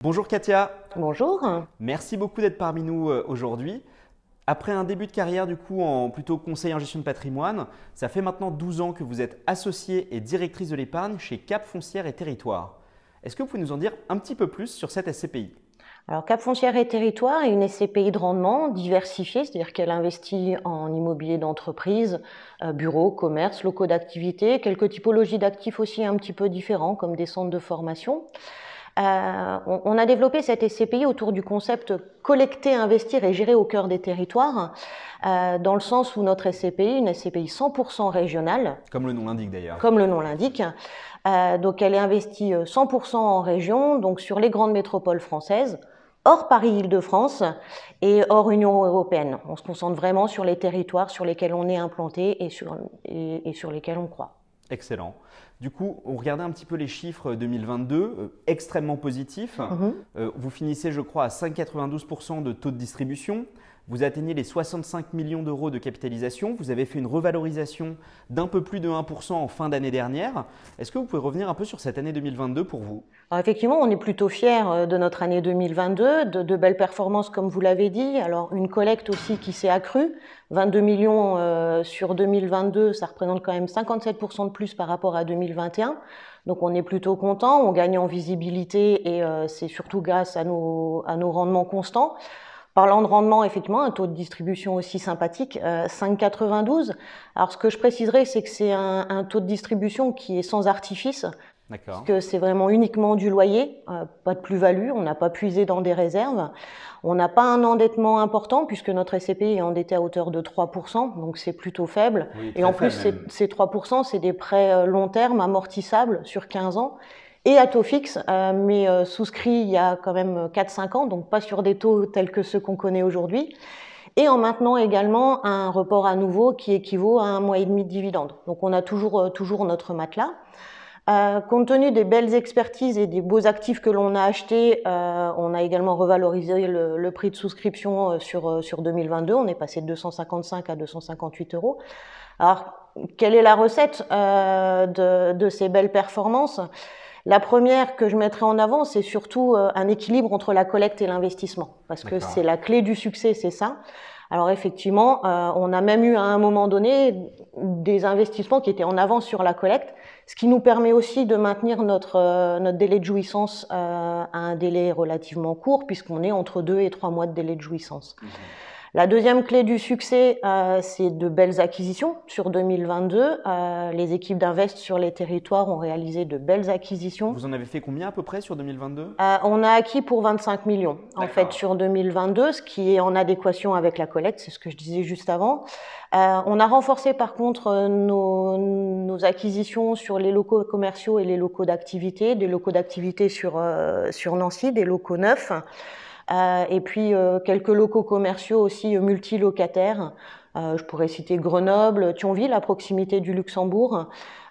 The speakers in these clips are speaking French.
Bonjour Katia, Bonjour. merci beaucoup d'être parmi nous aujourd'hui. Après un début de carrière du coup en plutôt conseil en gestion de patrimoine, ça fait maintenant 12 ans que vous êtes associée et directrice de l'épargne chez Cap Foncière et Territoire. Est-ce que vous pouvez nous en dire un petit peu plus sur cette SCPI? Alors Cap Foncière et Territoire est une SCPI de rendement diversifiée, c'est-à-dire qu'elle investit en immobilier d'entreprise, bureaux, commerces, locaux d'activité, quelques typologies d'actifs aussi un petit peu différents comme des centres de formation. On a développé cette SCPI autour du concept collecter, investir et gérer au cœur des territoires, dans le sens où notre SCPI, une SCPI 100% régionale, Comme le nom l'indique d'ailleurs. comme le nom l'indique, donc elle est investie 100% en région, donc sur les grandes métropoles françaises, hors Paris-Île-de-France et hors Union européenne. On se concentre vraiment sur les territoires sur lesquels on est implanté et sur lesquels on croit. Excellent. Du coup, on regardait un petit peu les chiffres 2022, extrêmement positifs. Vous finissez, je crois, à 5,92% de taux de distribution. Vous atteignez les 65 millions d'euros de capitalisation. Vous avez fait une revalorisation d'un peu plus de 1% en fin d'année dernière. Est-ce que vous pouvez revenir un peu sur cette année 2022 pour vous? Alors effectivement, on est plutôt fiers de notre année 2022, de belles performances comme vous l'avez dit. Alors une collecte aussi qui s'est accrue, 22 millions sur 2022, ça représente quand même 57% de plus par rapport à 2021. Donc on est plutôt content, on gagne en visibilité et c'est surtout grâce à nos rendements constants. Parlant de rendement, effectivement, un taux de distribution aussi sympathique, 5,92. Alors ce que je préciserai, c'est que c'est un taux de distribution qui est sans artifice, D'accord. que c'est vraiment uniquement du loyer, pas de plus-value, on n'a pas puisé dans des réserves. On n'a pas un endettement important puisque notre SCPI est endetté à hauteur de 3%, donc c'est plutôt faible. Oui, Et en très plus, faible même. ces 3%, c'est des prêts long terme, amortissables sur 15 ans et à taux fixe, mais souscrits il y a quand même 4-5 ans, donc pas sur des taux tels que ceux qu'on connaît aujourd'hui. Et en maintenant également un report à nouveau qui équivaut à 1 mois et demi de dividende. Donc on a toujours notre matelas. Compte tenu des belles expertises et des beaux actifs que l'on a achetés, on a également revalorisé le prix de souscription sur 2022. On est passé de 255 à 258 euros. Alors, quelle est la recette de ces belles performances? La première que je mettrai en avant, c'est surtout un équilibre entre la collecte et l'investissement, parce que c'est la clé du succès, c'est ça. Alors effectivement, on a même eu à un moment donné des investissements qui étaient en avance sur la collecte, ce qui nous permet aussi de maintenir notre délai de jouissance à un délai relativement court, puisqu'on est entre 2 et 3 mois de délai de jouissance. La deuxième clé du succès, c'est de belles acquisitions sur 2022. Les équipes d'Invest sur les territoires ont réalisé de belles acquisitions. Vous en avez fait combien à peu près sur 2022? On a acquis pour 25 millions en fait sur 2022, ce qui est en adéquation avec la collecte, c'est ce que je disais juste avant. On a renforcé par contre nos acquisitions sur les locaux commerciaux et les locaux d'activité, des locaux d'activité sur Nancy, des locaux neufs. Et puis quelques locaux commerciaux aussi multilocataires. Je pourrais citer Grenoble, Thionville à proximité du Luxembourg.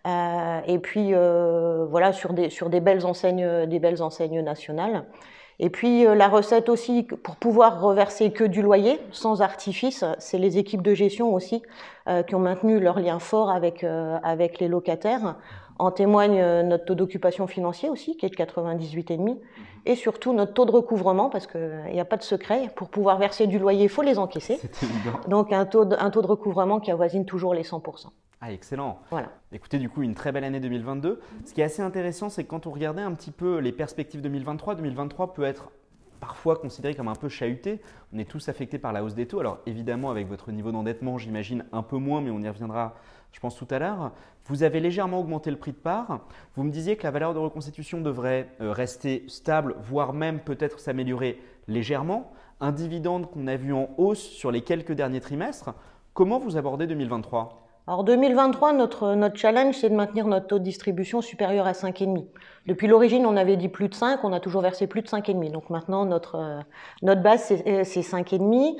Et puis voilà sur des belles enseignes nationales. Et puis la recette aussi pour pouvoir reverser que du loyer sans artifice, c'est les équipes de gestion aussi qui ont maintenu leur lien fort avec les locataires. En témoigne notre taux d'occupation financier aussi qui est de 98,5 et surtout notre taux de recouvrement parce qu'il n'y a pas de secret, pour pouvoir verser du loyer il faut les encaisser. C'est évident. Donc un taux de recouvrement qui avoisine toujours les 100%. Ah, excellent. Voilà. Écoutez, du coup, une très belle année 2022. Ce qui est assez intéressant, c'est que quand on regardait un petit peu les perspectives 2023, 2023 peut être parfois considéré comme un peu chahuté. On est tous affectés par la hausse des taux. Alors évidemment, avec votre niveau d'endettement, j'imagine un peu moins, mais on y reviendra, je pense, tout à l'heure. Vous avez légèrement augmenté le prix de part. Vous me disiez que la valeur de reconstitution devrait rester stable, voire même peut-être s'améliorer légèrement. Un dividende qu'on a vu en hausse sur les quelques derniers trimestres. Comment vous abordez 2023 ? Alors 2023, notre challenge, c'est de maintenir notre taux de distribution supérieur à 5,5. Depuis l'origine, on avait dit plus de 5, on a toujours versé plus de 5,5. Donc maintenant, notre base, c'est 5,5.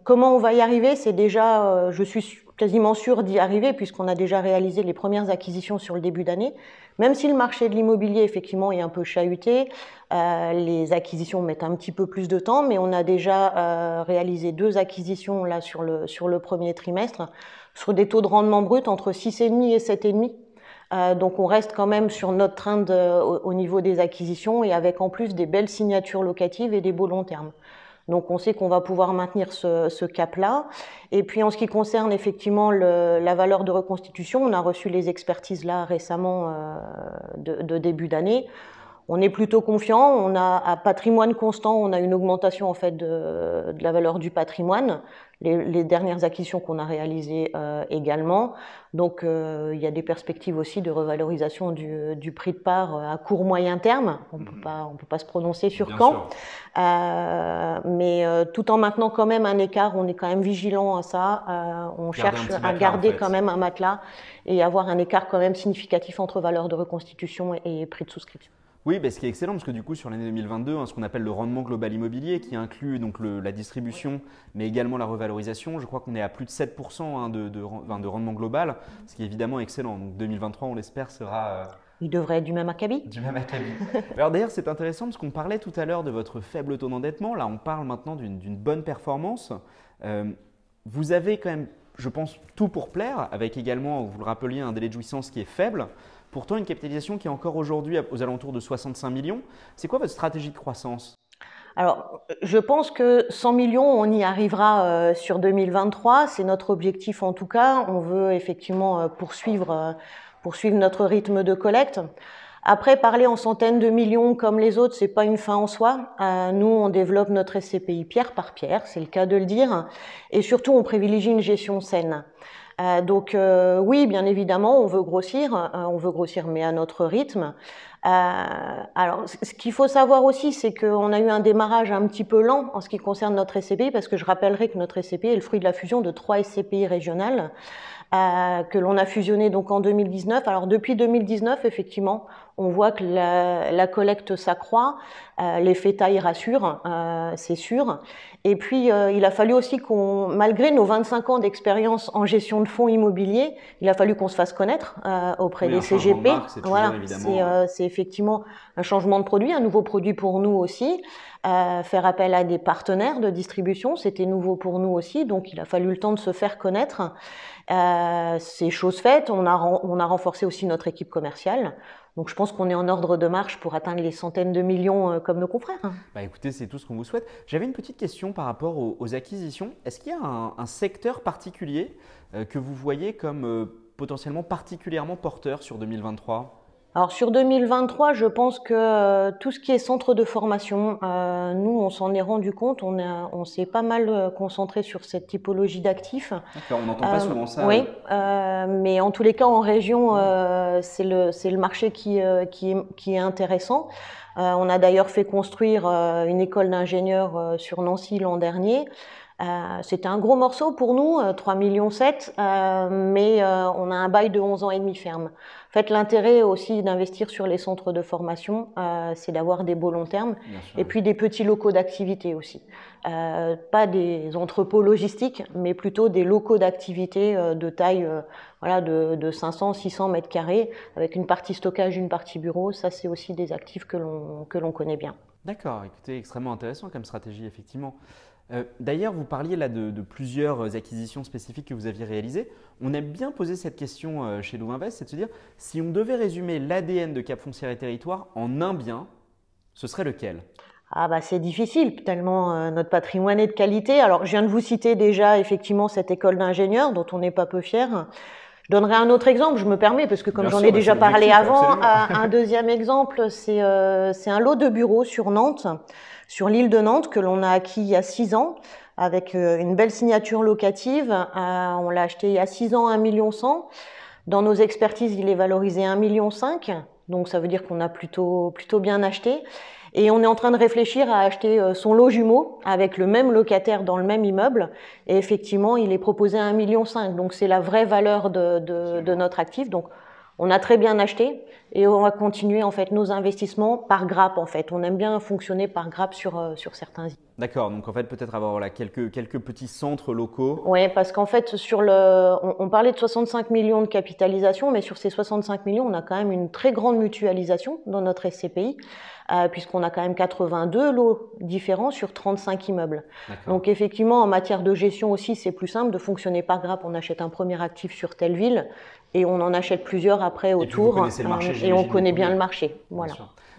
Comment on va y arriver? C'est déjà, je suis quasiment sûre d'y arriver puisqu'on a déjà réalisé les premières acquisitions sur le début d'année. Même si le marché de l'immobilier, effectivement, est un peu chahuté, les acquisitions mettent un petit peu plus de temps, mais on a déjà réalisé 2 acquisitions là sur le premier trimestre, sur des taux de rendement brut entre 6,5 et 7,5. Donc on reste quand même sur notre train au niveau des acquisitions et avec en plus des belles signatures locatives et des beaux long termes. Donc on sait qu'on va pouvoir maintenir ce cap-là. Et puis en ce qui concerne effectivement la valeur de reconstitution, on a reçu les expertises là récemment de début d'année. On est plutôt confiant. On a à patrimoine constant, on a une augmentation en fait de la valeur du patrimoine. Les dernières acquisitions qu'on a réalisées également. Donc il y a des perspectives aussi de revalorisation du prix de part à court moyen terme. On peut pas se prononcer sur Bien quand, mais tout en maintenant quand même un écart. On est quand même vigilant à ça. On cherche à garder quand même un matelas et avoir un écart quand même significatif entre valeur de reconstitution et prix de souscription. Oui, ce qui est excellent, parce que du coup, sur l'année 2022, ce qu'on appelle le rendement global immobilier, qui inclut donc la distribution, mais également la revalorisation, je crois qu'on est à plus de 7% de rendement global, ce qui est évidemment excellent. Donc 2023, on l'espère, sera… Il devrait être du même acabit. Du même acabit. Alors d'ailleurs, c'est intéressant, parce qu'on parlait tout à l'heure de votre faible taux d'endettement. Là, on parle maintenant d'une bonne performance. Vous avez quand même, je pense, tout pour plaire, avec également, vous le rappeliez, un délai de jouissance qui est faible. Pourtant, une capitalisation qui est encore aujourd'hui aux alentours de 65 millions. C'est quoi votre stratégie de croissance? Alors, je pense que 100 millions, on y arrivera sur 2023. C'est notre objectif en tout cas. On veut effectivement poursuivre notre rythme de collecte. Après, parler en centaines de millions comme les autres, c'est pas une fin en soi. Nous, on développe notre SCPI pierre par pierre, c'est le cas de le dire. Et surtout, on privilégie une gestion saine. Donc oui, bien évidemment, on veut grossir mais à notre rythme. Alors, ce qu'il faut savoir aussi, c'est qu'on a eu un démarrage un petit peu lent en ce qui concerne notre SCPI, parce que je rappellerai que notre SCPI est le fruit de la fusion de 3 SCPI régionales que l'on a fusionné donc en 2019. Alors depuis 2019, effectivement, on voit que la collecte s'accroît, l'effet taille rassure, c'est sûr. Et puis, il a fallu aussi malgré nos 25 ans d'expérience en gestion de fonds immobiliers, il a fallu qu'on se fasse connaître auprès des CGP. Voilà, c'est effectivement un changement de produit, un nouveau produit pour nous aussi. Faire appel à des partenaires de distribution, c'était nouveau pour nous aussi, donc il a fallu le temps de se faire connaître. C'est chose faite, on a renforcé aussi notre équipe commerciale. Donc je pense qu'on est en ordre de marche pour atteindre les centaines de millions comme nos confrères. Écoutez, c'est tout ce qu'on vous souhaite. J'avais une petite question par rapport aux acquisitions. Est-ce qu'il y a un secteur particulier que vous voyez comme potentiellement particulièrement porteur sur 2023 ? Alors sur 2023, je pense que tout ce qui est centre de formation, nous on s'en est rendu compte, on s'est pas mal concentré sur cette typologie d'actifs. D'accord, on n'entend pas souvent ça. Oui, mais en tous les cas en région, c'est le marché qui est intéressant. On a d'ailleurs fait construire une école d'ingénieurs sur Nancy l'an dernier. C'était un gros morceau pour nous, 3,7 millions, mais on a un bail de 11 ans et demi ferme. En fait, l'intérêt aussi d'investir sur les centres de formation, c'est d'avoir des beaux long termes et puis des petits locaux d'activité aussi. Pas des entrepôts logistiques, mais plutôt des locaux d'activité de taille de 500, 600 mètres carrés, avec une partie stockage, une partie bureau. Ça, c'est aussi des actifs que l'on connaît bien. D'accord, écoutez, extrêmement intéressant comme stratégie, effectivement. D'ailleurs, vous parliez là de plusieurs acquisitions spécifiques que vous aviez réalisées. On aime bien poser cette question chez Lovinvest, c'est de se dire, si on devait résumer l'ADN de Cap Foncière et Territoires en un bien, ce serait lequel ? C'est difficile, tellement notre patrimoine est de qualité. Alors, je viens de vous citer déjà effectivement cette école d'ingénieurs dont on n'est pas peu fier. Je donnerai un autre exemple, je me permets, parce que comme j'en ai déjà parlé avant, un deuxième exemple, c'est un lot de bureaux sur Nantes, sur l'île de Nantes, que l'on a acquis il y a 6 ans, avec une belle signature locative. On l'a acheté il y a 6 ans, 1,1 million. Dans nos expertises, il est valorisé 1,5 million. Donc ça veut dire qu'on a plutôt bien acheté. Et on est en train de réfléchir à acheter son lot jumeau avec le même locataire dans le même immeuble. Et effectivement, il est proposé à 1,5 million. Donc c'est la vraie valeur de notre actif. Donc on a très bien acheté et on va continuer en fait nos investissements par grappe en fait. On aime bien fonctionner par grappe sur certains. D'accord, donc en fait peut-être avoir voilà, quelques petits centres locaux. Oui, parce qu'en fait, on parlait de 65 millions de capitalisation, mais sur ces 65 millions, on a quand même une très grande mutualisation dans notre SCPI, puisqu'on a quand même 82 lots différents sur 35 immeubles. Donc effectivement, en matière de gestion aussi, c'est plus simple de fonctionner par grappe. On achète un premier actif sur telle ville et on en achète plusieurs après autour. Et puis vous connaissez le marché, et on connaît bien le marché. Voilà.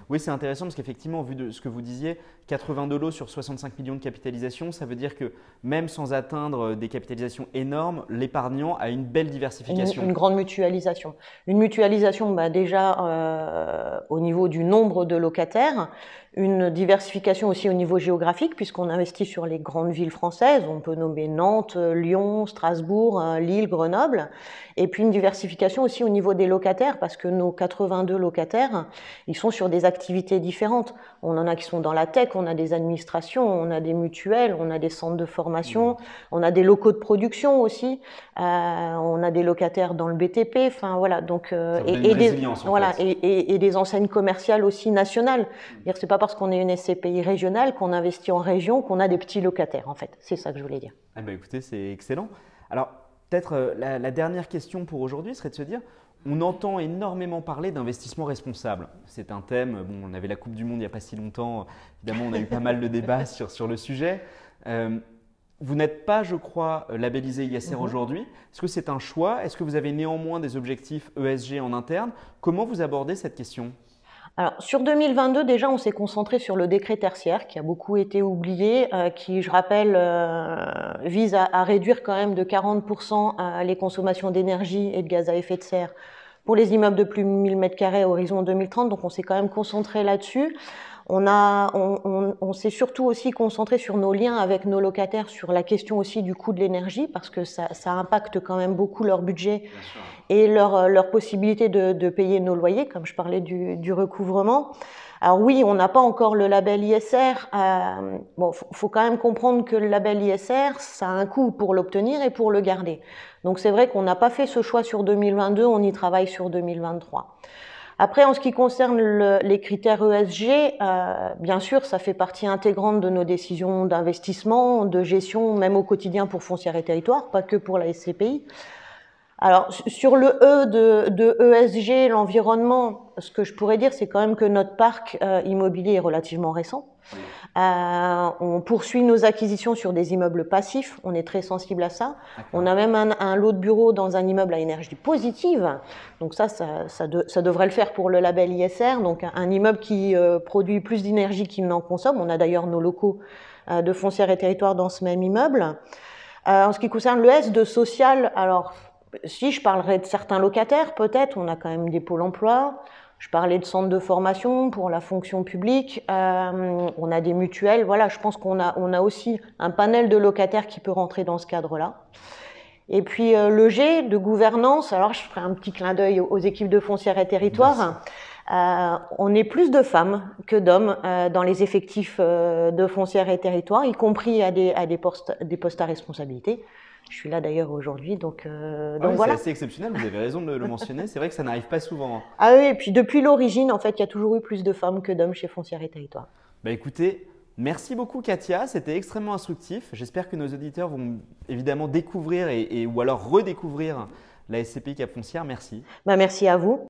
Oui, c'est intéressant parce qu'effectivement, vu de ce que vous disiez, 82 lots sur 65 millions de capitalisation, ça veut dire que même sans atteindre des capitalisations énormes, l'épargnant a une belle diversification. Une grande mutualisation. Une mutualisation déjà au niveau du nombre de locataires, une diversification aussi au niveau géographique puisqu'on investit sur les grandes villes françaises, on peut nommer Nantes, Lyon, Strasbourg, Lille, Grenoble, et puis une diversification aussi au niveau des locataires parce que nos 82 locataires, ils sont sur des activités différentes. On en a qui sont dans la tech, on a des administrations, on a des mutuelles, on a des centres de formation, on a des locaux de production aussi, on a des locataires dans le BTP, enfin voilà, donc et des enseignes commerciales aussi nationales. C'est pas parce qu'on est une SCPI régionale qu'on investit en région qu'on a des petits locataires en fait. C'est ça que je voulais dire. Eh ben, écoutez, c'est excellent. Alors peut-être la dernière question pour aujourd'hui serait de se dire, on entend énormément parler d'investissement responsable. C'est un thème, bon, on avait la Coupe du Monde il n'y a pas si longtemps, évidemment on a eu pas mal de débats sur le sujet. Vous n'êtes pas, je crois, labellisé ISR aujourd'hui. Est-ce que c'est un choix? Est-ce que vous avez néanmoins des objectifs ESG en interne? Comment vous abordez cette question? Alors, sur 2022, déjà, on s'est concentré sur le décret tertiaire qui a beaucoup été oublié, qui, je rappelle, vise à réduire quand même de 40% les consommations d'énergie et de gaz à effet de serre pour les immeubles de plus de 1000 m² à horizon 2030. Donc, on s'est quand même concentré là-dessus. On s'est surtout aussi concentré sur nos liens avec nos locataires, sur la question aussi du coût de l'énergie, parce que ça impacte quand même beaucoup leur budget et leur possibilité de payer nos loyers, comme je parlais du recouvrement. Alors oui, on n'a pas encore le label ISR. Bon, faut quand même comprendre que le label ISR, ça a un coût pour l'obtenir et pour le garder. Donc c'est vrai qu'on n'a pas fait ce choix sur 2022, on y travaille sur 2023. Après, en ce qui concerne les critères ESG, bien sûr, ça fait partie intégrante de nos décisions d'investissement, de gestion, même au quotidien pour Foncière et Territoires, pas que pour la SCPI. Alors, sur le E de ESG, l'environnement, ce que je pourrais dire, c'est quand même que notre parc immobilier est relativement récent. On poursuit nos acquisitions sur des immeubles passifs, on est très sensible à ça. On a même un lot de bureaux dans un immeuble à énergie positive, donc ça devrait le faire pour le label ISR, donc un immeuble qui produit plus d'énergie qu'il n'en consomme. On a d'ailleurs nos locaux de Foncière et Territoires dans ce même immeuble. En ce qui concerne le S de social, alors si je parlerais de certains locataires, peut-être, on a quand même des pôles emploi. Je parlais de centres de formation pour la fonction publique, on a des mutuelles, voilà, je pense qu'on a aussi un panel de locataires qui peut rentrer dans ce cadre-là. Et puis le G de gouvernance, alors je ferai un petit clin d'œil aux équipes de Foncière et Territoires. On est plus de femmes que d'hommes dans les effectifs de Foncière et Territoires, y compris à des postes à responsabilité. Je suis là d'ailleurs aujourd'hui, donc voilà. C'est assez exceptionnel, vous avez raison de le mentionner, c'est vrai que ça n'arrive pas souvent. Ah oui, et puis depuis l'origine, en fait, il y a toujours eu plus de femmes que d'hommes chez Foncière et Territoires. Bah écoutez, merci beaucoup Katia, c'était extrêmement instructif. J'espère que nos auditeurs vont évidemment découvrir ou alors redécouvrir la SCPI Cap Foncière. Merci. Merci à vous.